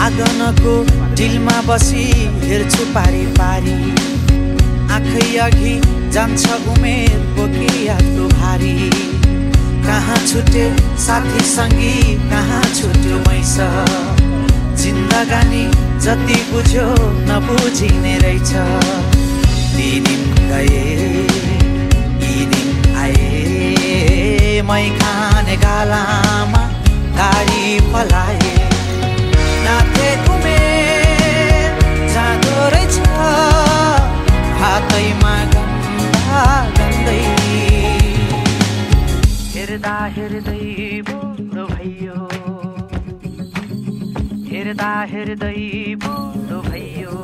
आँगनको डिलमा बसी हेर्छु पारी पारी आँखै अघि जान्छ उमेर बोकी यादको भारी कहाँ छुटे साथी सङ्गी कहाँ छुट्यो मैस जिन्दगानी जति बुझ्यो नबुझिने रहेछ ती दिन गए यी दिन आए मै खाने गालामा गाडी पलाए नाथे उमेर जाँदो रहेछ हातैमा गन्दा गन्दै हेर्दा हेर्दै बुढो भयो हेर्दा हेर्दै बुढो भयो